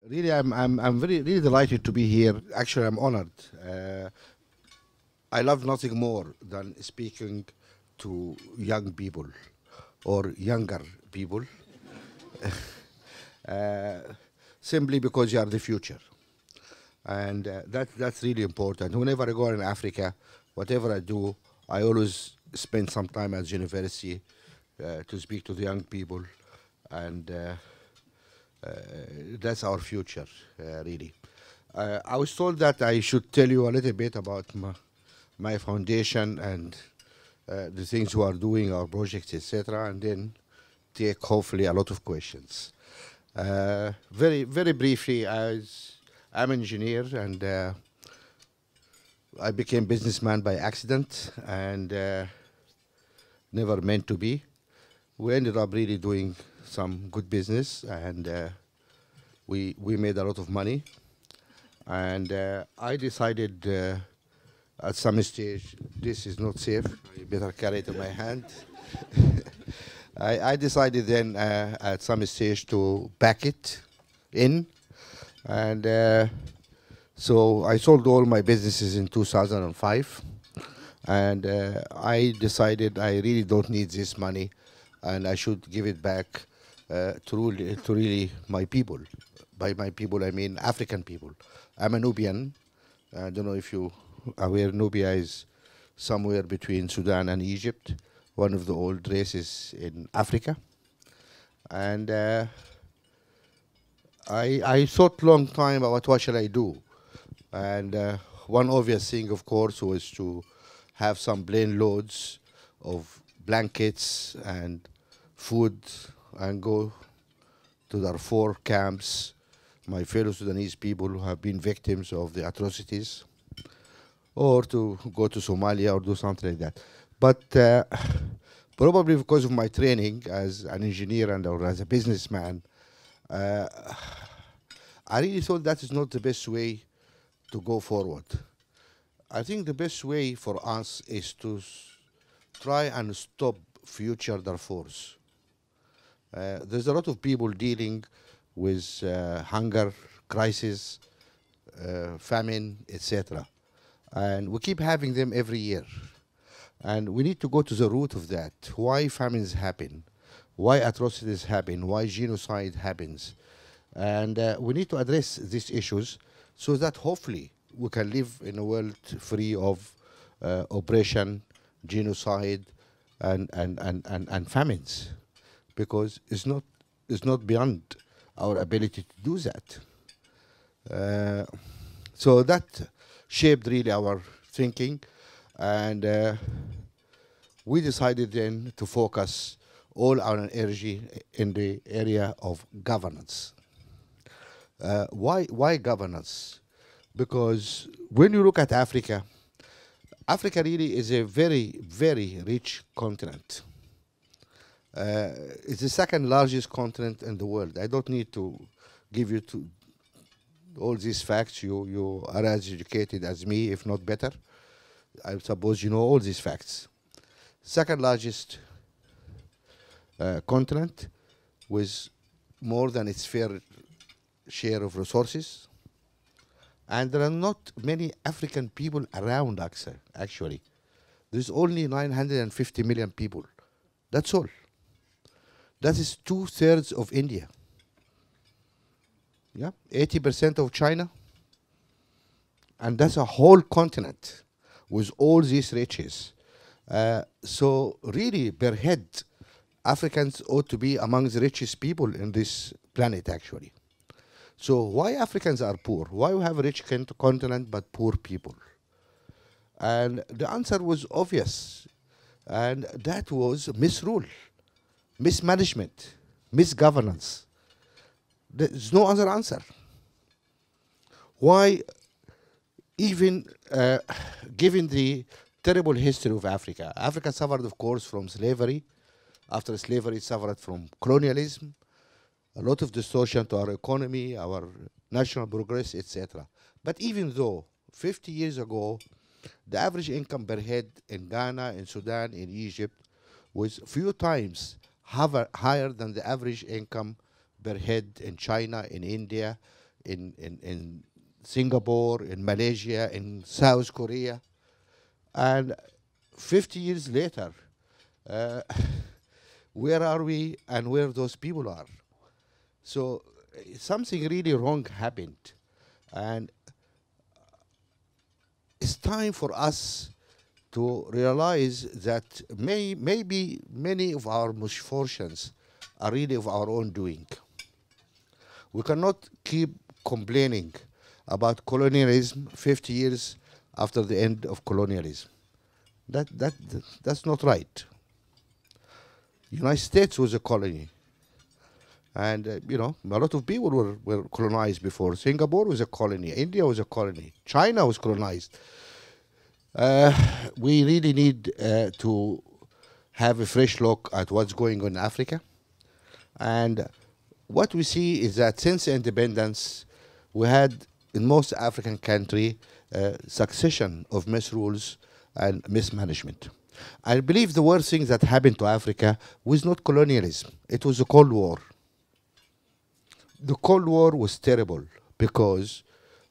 Really, I'm very really delighted to be here. Actually, I'm honored. I love nothing more than speaking to young people or younger people, uh, simply because you are the future, and that's really important. Whenever I go in Africa, whatever I do, I always spend some time at university to speak to the young people, and uh, that's our future, really. I was told that I should tell you a little bit about my foundation and the things we are doing, our projects, etc., and then take hopefully a lot of questions. Very briefly, as I'm an engineer and I became businessman by accident and never meant to be. We ended up really doing some good business and we made a lot of money. And I decided at some stage, this is not safe. I better carry it in my hand. I decided then at some stage to back it in. And so I sold all my businesses in 2005. And I decided I really don't need this money and I should give it back to really my people. By my people, I mean African people. I'm a Nubian. I don't know if you are aware, Nubia is somewhere between Sudan and Egypt, one of the old races in Africa. And I thought long time about what shall I do. And one obvious thing, of course, was to have some plane loads of blankets and food and go to their 4 camps, my fellow Sudanese people who have been victims of the atrocities, or to go to Somalia or do something like that. But probably because of my training as an engineer and or as a businessman, uh, I really thought that is not the best way to go forward. I think the best way for us is to try and stop future Darfurs. There's a lot of people dealing with hunger, crisis, famine, etc. And we keep having them every year. And we need to go to the root of that. Why famines happen? Why atrocities happen? Why genocide happens? And we need to address these issues so that hopefully we can live in a world free of oppression, genocide, and famines, because it's not beyond our ability to do that. So that shaped really our thinking, and we decided then to focus all our energy in the area of governance. Why governance? Because when you look at Africa, Africa really is a very rich continent. It's the second largest continent in the world. I don't need to give you all these facts. You are as educated as me, if not better. I suppose you know all these facts. Second largest continent with more than its fair share of resources. And there are not many African people around, actually. There's only 950 million people. That's all. That is 2/3 of India. Yeah, 80% of China. And that's a whole continent with all these riches. So really, per head, Africans ought to be among the richest people in this planet, actually. So why Africans are poor? Why we have a rich continent but poor people? And the answer was obvious. And that was misrule, mismanagement, misgovernance. There's no other answer. Why, even given the terrible history of Africa, Africa suffered, of course, from slavery. After slavery, it suffered from colonialism, a lot of distortion to our economy, our national progress, etc. But even though 50 years ago, the average income per head in Ghana, in Sudan, in Egypt was few times higher than the average income per head in China, in India, in Singapore, in Malaysia, in South Korea. And 50 years later, uh, where are we and where those people are? So something really wrong happened. And it's time for us to realize that maybe many of our misfortunes are really of our own doing. We cannot keep complaining about colonialism 50 years after the end of colonialism. That's not right. United States was a colony. And, a lot of people were colonized before. Singapore was a colony. India was a colony. China was colonized. We really need to have a fresh look at what's going on in Africa. And what we see is that since independence, we had in most African countries a succession of misrules and mismanagement. I believe the worst thing that happened to Africa was not colonialism. It was the Cold War. The Cold War was terrible because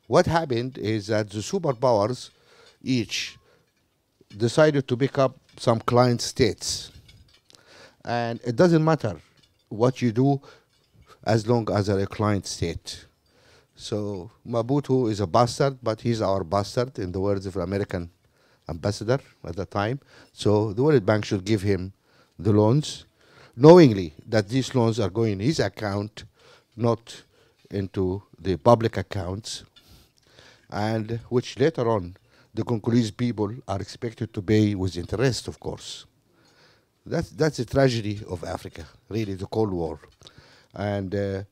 what happened is that the superpowers each decided to pick up some client states. And it doesn't matter what you do as long as they're a client state. So Mobutu is a bastard, but he's our bastard, in the words of the American ambassador at the time. So the World Bank should give him the loans, knowingly that these loans are going in his account, not into the public accounts, and which later on the Congolese people are expected to pay with interest, of course. That's the tragedy of Africa, really, the Cold War. And the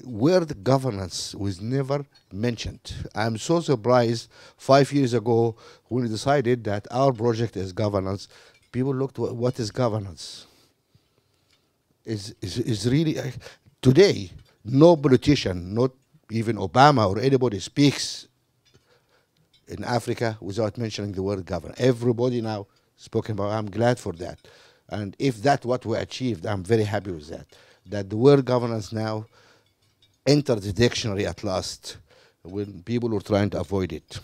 word governance was never mentioned. I'm so surprised 5 years ago when we decided that our project is governance, people looked, what is governance? Is really, today, no politician, not even Obama or anybody speaks in Africa without mentioning the word governance. Everybody now spoken about. I'm glad for that. And if that's what we achieved, I'm very happy with that. That the word governance now entered the dictionary at last when people were trying to avoid it.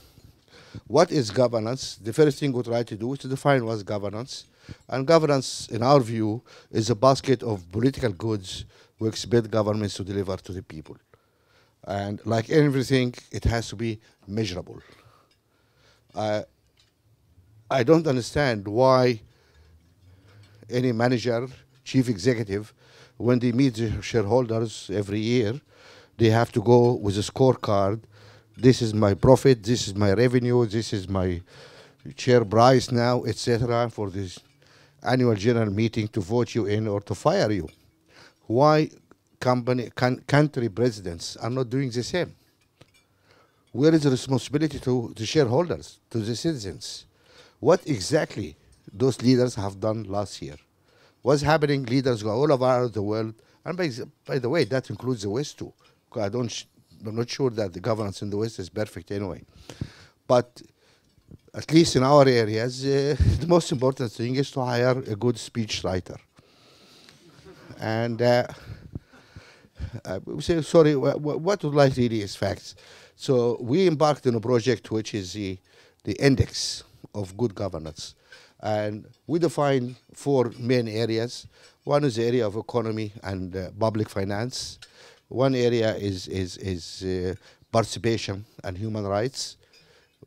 What is governance? The first thing we try to do is to define what's governance. And governance, in our view, is a basket of political goods we expect governments to deliver to the people. And like everything, it has to be measurable. I don't understand why any manager, chief executive, when they meet the shareholders every year, they have to go with a scorecard. This is my profit, this is my revenue, this is my share price now, etc., for this annual general meeting to vote you in or to fire you. Why country presidents are not doing the same? Where is the responsibility to the shareholders, to the citizens? What exactly those leaders have done last year? What's happening? Leaders go all over the world. And by the way, that includes the West too. I'm not sure that the governance in the West is perfect anyway. But at least in our areas, the most important thing is to hire a good speech writer. And we say, sorry, what would like really is facts. So we embarked on a project which is the index of good governance. And we define 4 main areas. One is the area of economy and public finance. One area is participation and human rights.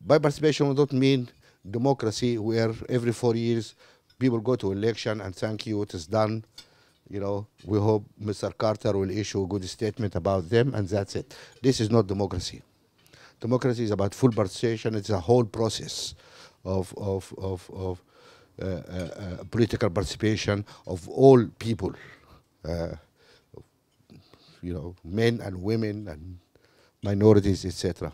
By participation, we don't mean democracy, where every 4 years people go to election and thank you, it is done. You know, we hope Mr. Carter will issue a good statement about them, and that's it. This is not democracy. Democracy is about full participation. It's a whole process of political participation of all people, men and women and minorities, etc.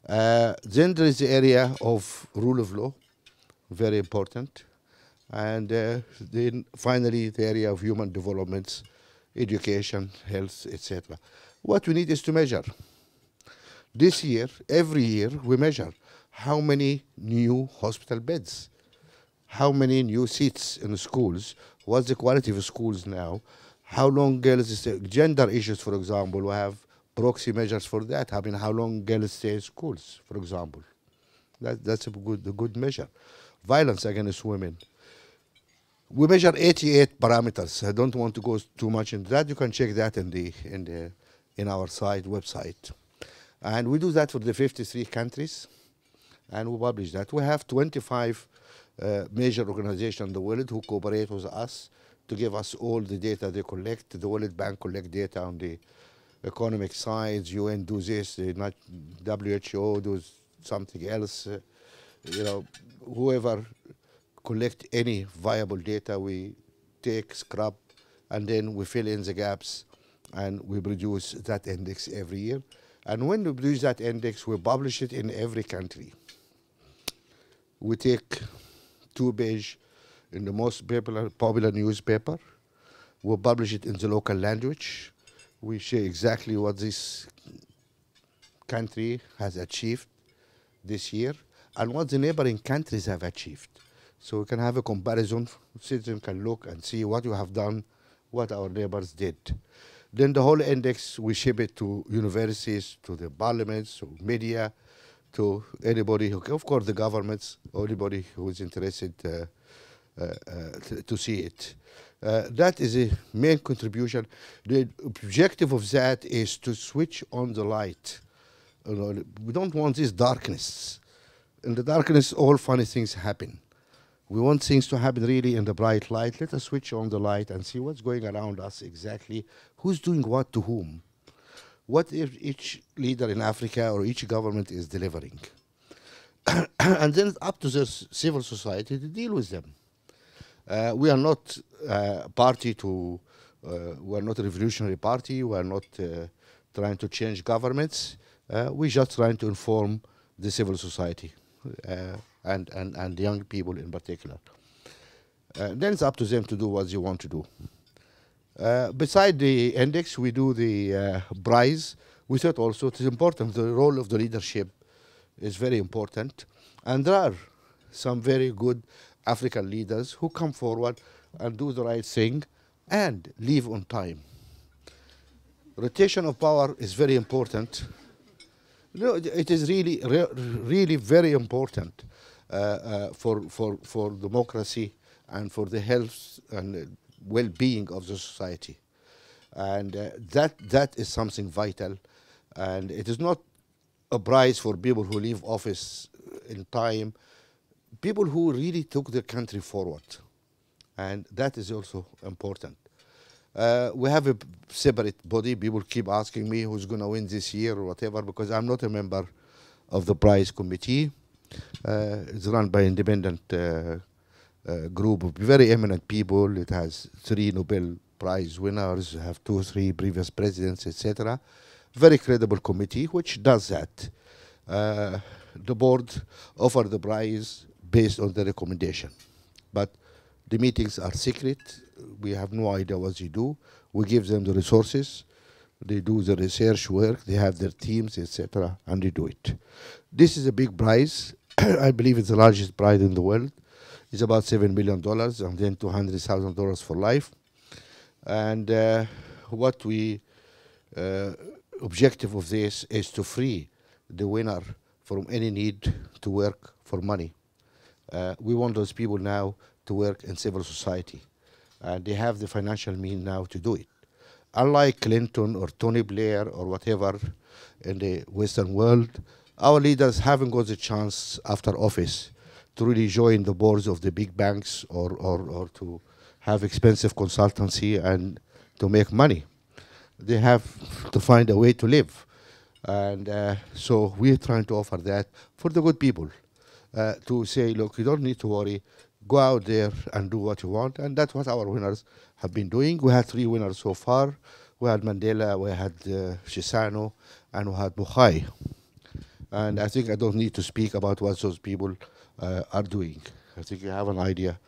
Then there is the area of rule of law, very important. And then finally the area of human developments, education, health, etc. What we need is to measure. This year, every year, we measure how many new hospital beds, how many new seats in the schools, what's the quality of the schools now, how long girls stay, gender issues, for example, we have proxy measures for that. I mean, how long girls stay in schools, for example. That's a good measure. Violence against women. We measure 88 parameters. I don't want to go too much into that. You can check that in our site website. And we do that for the 53 countries, and we publish that. We have 25 major organizations in the world who cooperate with us to give us all the data they collect. The World Bank collect data on the economic side, UN does this, the WHO does something else. You know, whoever collect any viable data, we take, scrub, and then we fill in the gaps, and we produce that index every year. And when we produce that index, we publish it in every country. We take 2 page in the most popular newspaper. We publish it in the local language. We share exactly what this country has achieved this year and what the neighboring countries have achieved. So we can have a comparison. Citizens can look and see what you have done, what our neighbors did. Then the whole index, we ship it to universities, to the parliaments, to media, to anybody, of course the governments, anybody who is interested to see it. That is a main contribution. The objective of that is to switch on the light. You know, we don't want this darkness. In the darkness, all funny things happen. We want things to happen really in the bright light. Let us switch on the light and see what's going around us exactly, who's doing what to whom, what if each leader in Africa or each government is delivering. And then it's up to the civil society to deal with them. We are not party to, we are not a revolutionary party, we are not trying to change governments, we're just trying to inform the civil society and young people in particular. Then it's up to them to do what they want to do. Beside the index, we do the prize. We thought also it is important, the role of the leadership is very important. And there are some very good African leaders who come forward and do the right thing and leave on time. Rotation of power is very important. No, it is really very important for democracy and for the health and well-being of the society. And that is something vital. And it is not a prize for people who leave office in time, people who really took the country forward. And that is also important. We have a separate body. People keep asking me who's going to win this year or whatever, because I'm not a member of the prize committee. It's run by an independent group of very eminent people. It has 3 Nobel Prize winners, have 2 or 3 previous presidents, etc. Very credible committee which does that. The board offer the prize based on the recommendation. But the meetings are secret. We have no idea what they do. We give them the resources. They do the research work. They have their teams, etc., and they do it. This is a big prize. I believe it's the largest prize in the world. It's about $7 million and then $200,000 for life. And what we objective of this is to free the winner from any need to work for money. We want those people now to work in civil society. And they have the financial means now to do it. Unlike Clinton or Tony Blair or whatever in the Western world, our leaders haven't got the chance after office to really join the boards of the big banks or to have expensive consultancy and to make money. They have to find a way to live. And so we're trying to offer that for the good people, to say, look, you don't need to worry. Go out there and do what you want. And that's what our winners have been doing. We had 3 winners so far. We had Mandela, we had Shisano, and we had Buhai. And I think I don't need to speak about what those people are doing. I think you have an idea.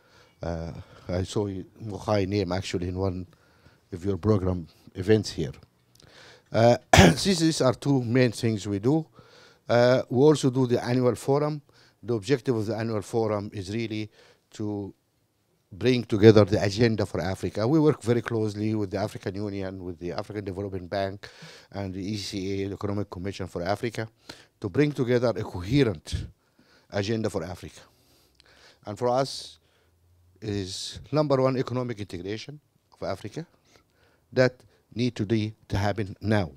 I saw Buhai name actually in one of your program events here. These are 2 main things we do. We also do the annual forum. The objective of the annual forum is really to bring together the agenda for Africa. We work very closely with the African Union, with the African Development Bank, and the ECA, the Economic Commission for Africa, to bring together a coherent agenda for Africa. And for us, is number one, economic integration of Africa. That need to happen now.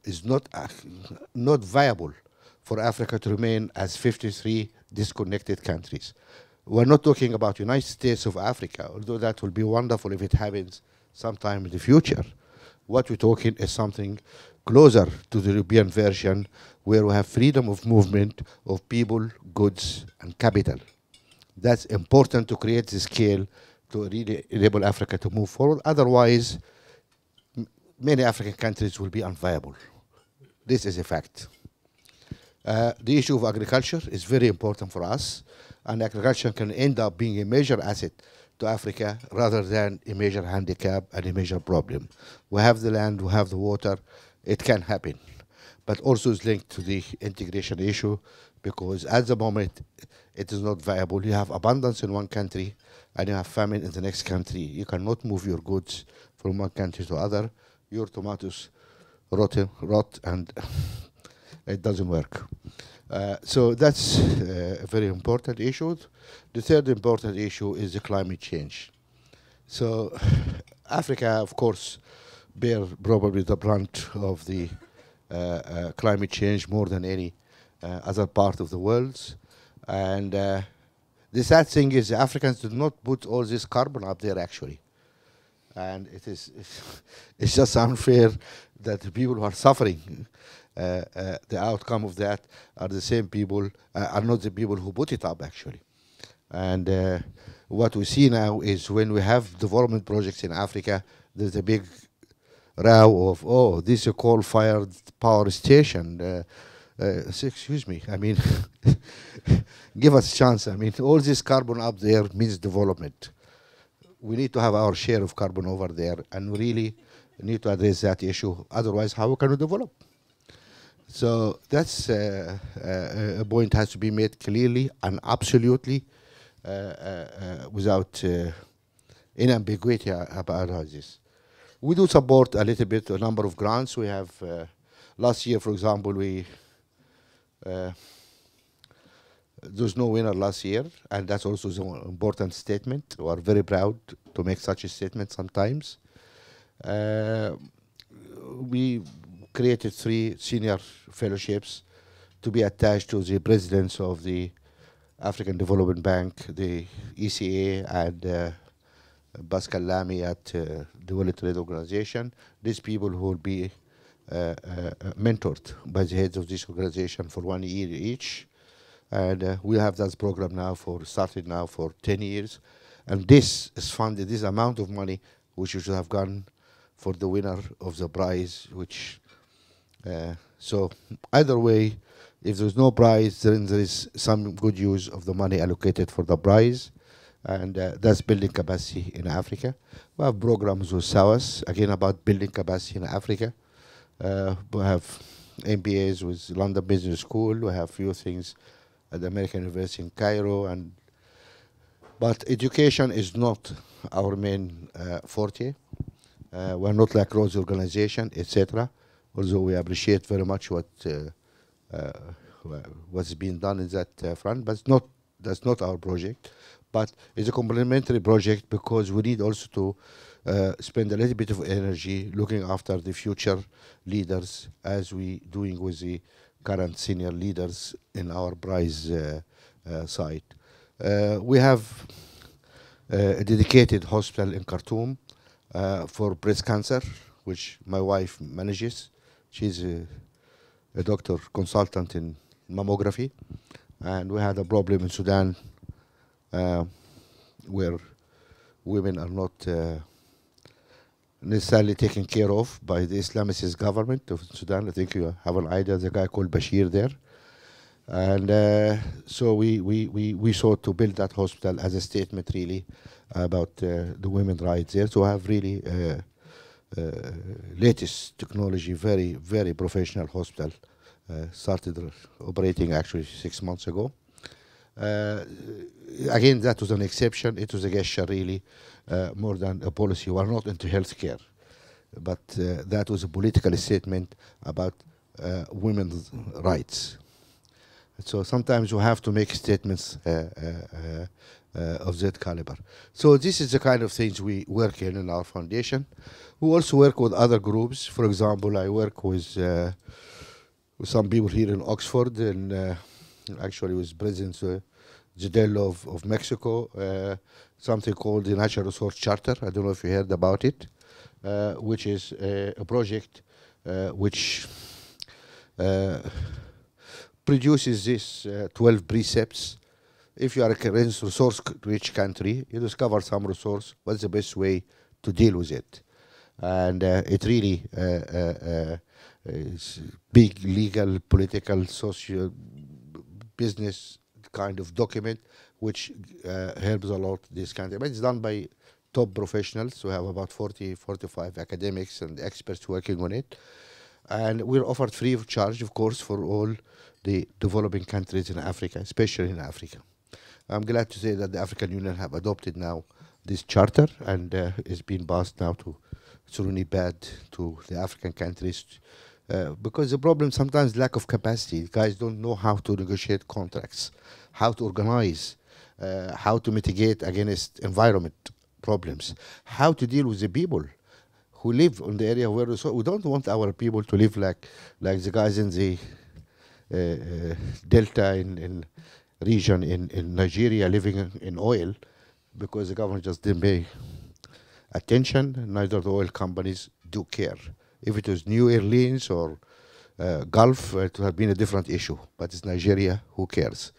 It's not viable for Africa to remain as 53 disconnected countries. We're not talking about United States of Africa, although that will be wonderful if it happens sometime in the future. What we're talking is something closer to the European version, where we have freedom of movement of people, goods, and capital. That's important to create the scale to really enable Africa to move forward. Otherwise, many African countries will be unviable. This is a fact. The issue of agriculture is very important for us, and agriculture can end up being a major asset to Africa rather than a major handicap and a major problem. We have the land, we have the water, it can happen. But also is linked to the integration issue, because at the moment it is not viable. You have abundance in one country and you have famine in the next country. You cannot move your goods from one country to other. Your tomatoes rot and it doesn't work. So that's a very important issue. The third important issue is the climate change. So Africa, of course, bear probably the brunt of the climate change more than any other part of the world. And the sad thing is the Africans did not put all this carbon up there actually. And it's just unfair that the people who are suffering the outcome of that are the same people, are not the people who put it up actually. And what we see now is when we have development projects in Africa, there's a big row of, oh, this is a coal-fired power station. Excuse me, I mean, give us a chance. I mean, all this carbon up there means development. We need to have our share of carbon over there, and we really need to address that issue. Otherwise, how can we develop? So that's a point has to be made clearly and absolutely without any ambiguity about this. We do support a little bit a number of grants. We have last year, for example, there's no winner last year, and that's also an important statement. We are very proud to make such a statement sometimes. We created 3 senior fellowships to be attached to the presidents of the African Development Bank, the ECA, and Pascal Lamy at the World Trade Organization. These people who will be mentored by the heads of this organization for 1 year each. And we have that program now started now for 10 years. And this is funded, this amount of money, which should have gone for the winner of the prize, which, so either way, if there's no prize, then there is some good use of the money allocated for the prize. And that's building capacity in Africa. We have programs with SAWAS, again about building capacity in Africa. We have MBAs with London Business School. We have few things at the American University in Cairo. But education is not our main forte. We're not like Rhodes organization, etc. Although we appreciate very much what's being done in that front, but that's not our project. But it's a complementary project because we need also to spend a little bit of energy looking after the future leaders as we doing with the current senior leaders in our prize site. We have a dedicated hospital in Khartoum for breast cancer, which my wife manages. She's a doctor consultant in mammography. And we had a problem in Sudan where women are not necessarily taken care of by the Islamicist government of Sudan. I think you have an idea, there's a guy called Bashir there. And so we sought to build that hospital as a statement really about the women's rights there. So I have really latest technology, very, very professional hospital. Started operating actually 6 months ago. Uh, Again, that was an exception. It was a gesture, really, more than a policy. We are not into healthcare, but that was a political statement about women's rights. So sometimes you have to make statements of that caliber. So this is the kind of things we work in our foundation. We also work with other groups. For example, I work with some people here in Oxford, and actually with President Jadel of Mexico, something called the Natural Resource Charter. I don't know if you heard about it, which is a project which produces these 12 precepts. If you are a resource-rich country, you discover some resource, what's the best way to deal with it? And it really is big legal, political, social, business kind of document which helps a lot this country. But it's done by top professionals. We have about 45 academics and experts working on it. And we're offered free of charge, of course, for all the developing countries in Africa, especially in Africa. I'm glad to say that the African Union have adopted now this charter, and it's been passed now to Surunibad, to the African countries, because the problem sometimes lack of capacity. Guys don't know how to negotiate contracts, how to organize, how to mitigate against environment problems, how to deal with the people who live in the area where we don't want our people to live like the guys in the delta in region in Nigeria living in oil, because the government just didn't pay attention. Neither the oil companies do care. If it was New Orleans or Gulf, it would have been a different issue. But it's Nigeria, who cares?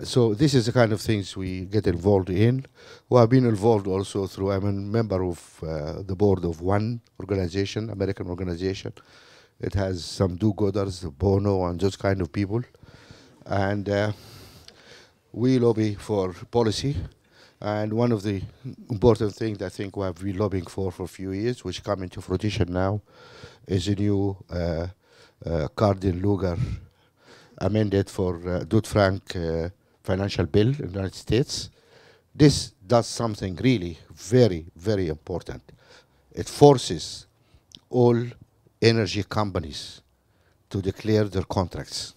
So this is the kind of things we get involved in. We have been involved also through, I'm a member of the board of one organization, American organization. It has some do-gooders, Bono and those kind of people. And we lobby for policy. And one of the important things I think we have been lobbying for a few years, which come into fruition now, is a new Cardin-Lugar amended for Dodd-Frank financial bill in the United States. This does something really very, very important. It forces all energy companies to declare their contracts.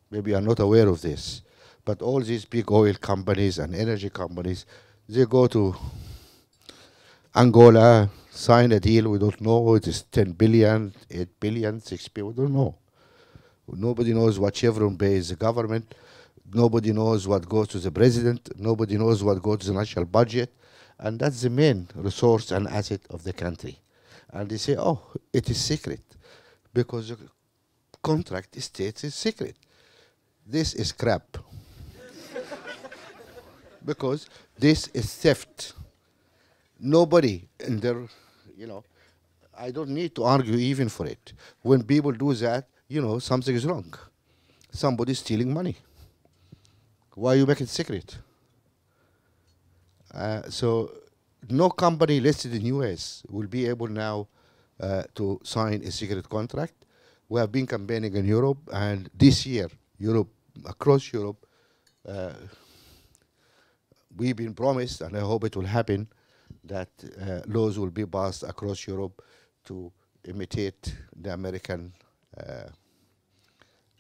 Maybe you are not aware of this, but all these big oil companies and energy companies, they go to Angola, sign a deal, we don't know, it is 10 billion, 8 billion, 6 billion, we don't know. Nobody knows what Chevron pays the government. Nobody knows what goes to the president. Nobody knows what goes to the national budget. And that's the main resource and asset of the country. And they say, oh, it is secret, because the contract states it's secret. This is crap. Because this is theft. Nobody in their, I don't need to argue even for it. When people do that, something is wrong. Somebody's stealing money. Why you make it secret? So no company listed in US will be able now to sign a secret contract. We have been campaigning in Europe, and this year, across Europe, we've been promised, and I hope it will happen, that laws will be passed across Europe to imitate the American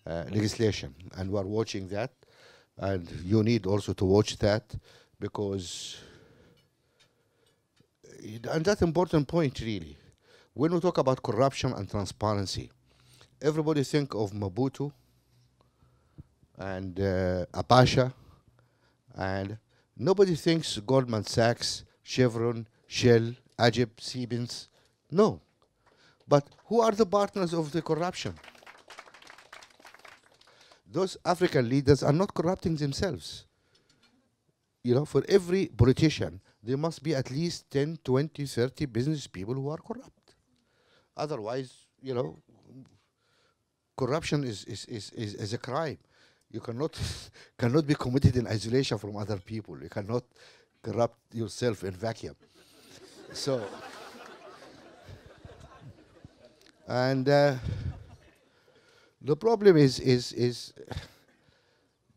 legislation. And we're watching that, and you need also to watch that, because, and that's an important point really. When we talk about corruption and transparency, everybody think of Mobutu and Abacha, and nobody thinks Goldman Sachs, Chevron, Shell, Egypt, Siemens. No. But who are the partners of the corruption? Those African leaders are not corrupting themselves. For every politician, there must be at least 10, 20, 30 business people who are corrupt. Otherwise, corruption is a crime. You cannot be committed in isolation from other people. You cannot corrupt yourself in vacuum. So, and the problem is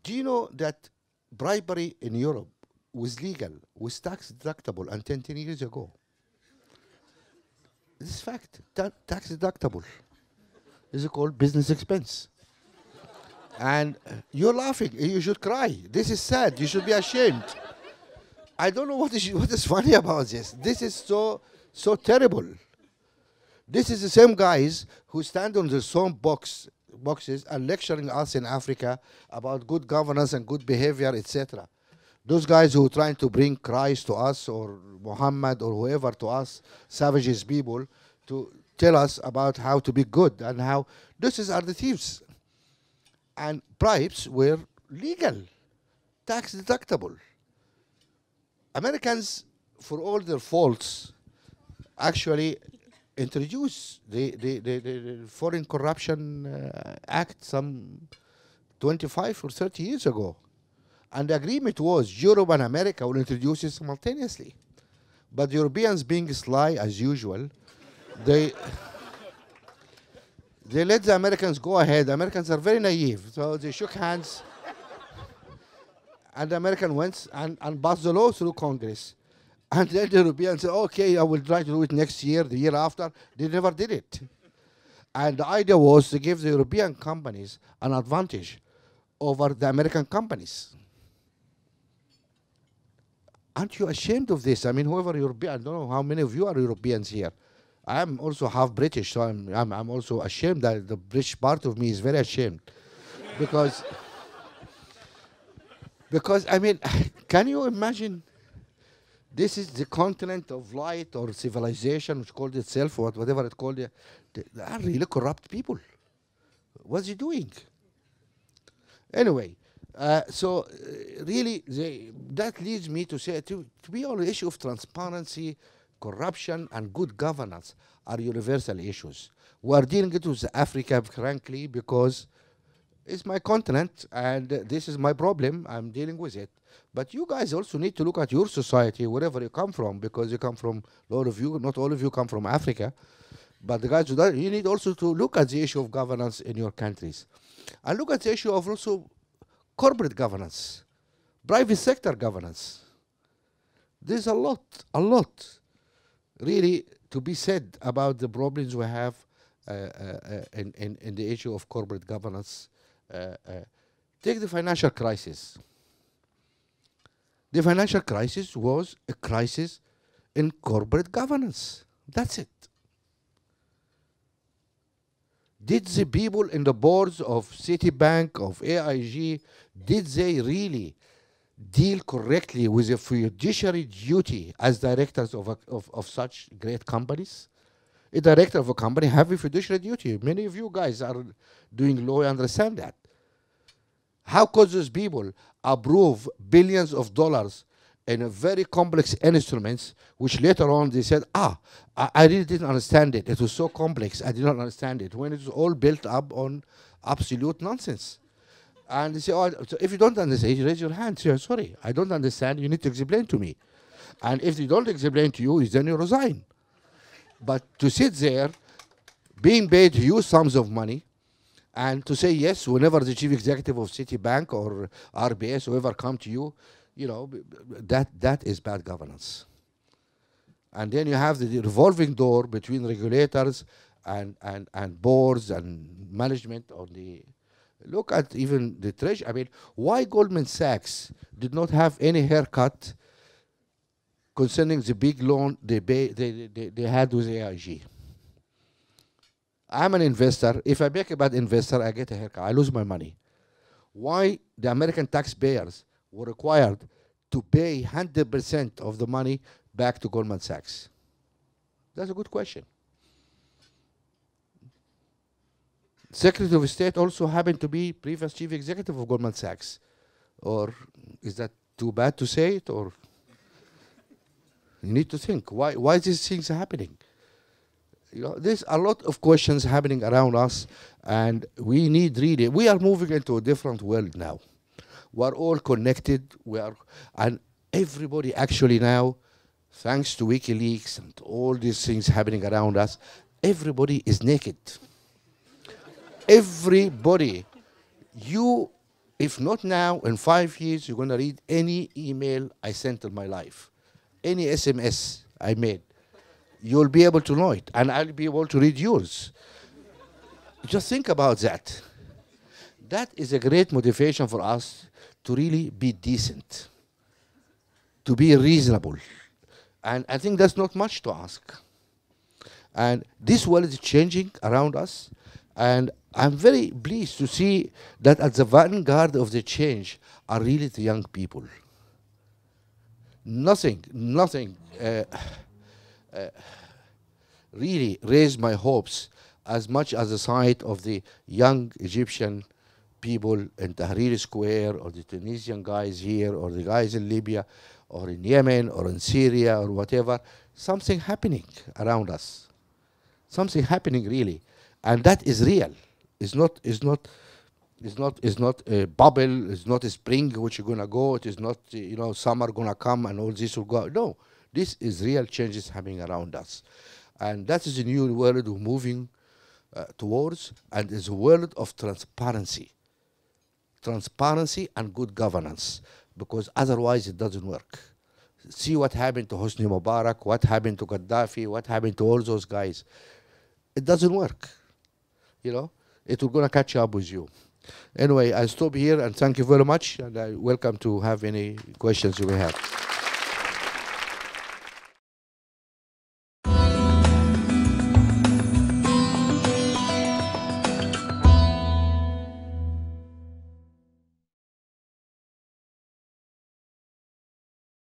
Do you know that bribery in Europe was legal, was tax deductible until 10 years ago? This is fact. Tax deductible. This is called business expense. And you're laughing. You should cry. This is sad. You should be ashamed. I don't know what is funny about this. This is so terrible. This is the same guys who stand on the boxes and lecturing us in Africa about good governance and good behavior, etc. Those guys who are trying to bring Christ to us or Muhammad or whoever to us, savages people, to tell us about how to be good and how are the thieves. And bribes were legal, tax deductible. Americans, for all their faults, actually introduced the Foreign Corruption Act some 25 or 30 years ago. And the agreement was Europe and America will introduce it simultaneously. But the Europeans, being sly as usual, they let the Americans go ahead. The Americans are very naive. So they shook hands. And the American went and passed the law through Congress. And then the Europeans said, okay, I will try to do it next year, the year after. They never did it. And the idea was to give the European companies an advantage over the American companies. Aren't you ashamed of this? I mean, whoever European, I don't know how many of you are Europeans here. I am also half British, so I'm also ashamed. That the British part of me is very ashamed. Because I mean, can you imagine? This is the continent of light or civilization, which called itself, or whatever it called. They are really corrupt people. What's he doing? Anyway, really, that leads me to say, to be on the issue of transparency, corruption, and good governance are universal issues. We are dealing with Africa, frankly, because it's my continent, and this is my problem. I'm dealing with it. But you guys also need to look at your society, wherever you come from, because you come from, a lot of you, not all of you come from Africa. But the guys who do, you need also to look at the issue of governance in your countries. And look at the issue of also corporate governance, private sector governance. There's a lot, really, to be said about the problems we have in the issue of corporate governance. Take the financial crisis. The financial crisis was a crisis in corporate governance. That's it. Did the people in the boards of Citibank, of AIG, did they really deal correctly with a fiduciary duty as directors of such great companies? A director of a company have a fiduciary duty. Many of you guys are doing law, you understand that. How could those people approve billions of dollars in a very complex instruments, which later on they said, I really didn't understand it. It was so complex, I did not understand it, when it was all built up on absolute nonsense. And they say, so if you don't understand, you raise your hand, say, sorry, I don't understand, you need to explain to me. And if they don't explain to you, then you resign. But to sit there, being paid huge sums of money, and to say yes whenever the chief executive of Citibank or RBS, whoever come to you, you know, that is bad governance. And then you have the revolving door between regulators and boards and management on the, look at even the treasury. I mean, why Goldman Sachs did not have any haircut concerning the big loan they had with AIG? I'm an investor. If I make a bad investor, I get a haircut. I lose my money. Why the American taxpayers were required to pay 100% of the money back to Goldman Sachs? That's a good question. Secretary of State also happened to be previous chief executive of Goldman Sachs. Or is that too bad to say it? Or you need to think, why these things are happening? You know, there's a lot of questions happening around us, and we need really, we are moving into a different world now. We're all connected, and everybody actually now, thanks to WikiLeaks and all these things happening around us, everybody is naked. Everybody. You If not now, in 5 years, you're going to read any email I sent in my life, any SMS I made. You'll be able to know it, and I'll be able to read yours. Just think about that. That is a great motivation for us to really be decent, to be reasonable. And I think that's not much to ask. And this world is changing around us, and I'm very pleased to see that at the vanguard of the change are really the young people. Nothing really raised my hopes as much as the sight of the young Egyptian people in Tahrir Square, or the Tunisian guys here, or the guys in Libya, or in Yemen, or in Syria, or whatever. Something happening around us. Something happening really. And that is real. It's not a bubble, it's not a spring which is gonna go, it is not summer gonna come and all this will go. No, this is real changes happening around us. And that is a new world we're moving towards, and is a world of transparency. Transparency and good governance, because otherwise it doesn't work. See what happened to Hosni Mubarak, what happened to Gaddafi, what happened to all those guys. It doesn't work. It will gonna catch up with you. Anyway, I stop here and thank you very much, and I welcome to have any questions you may have.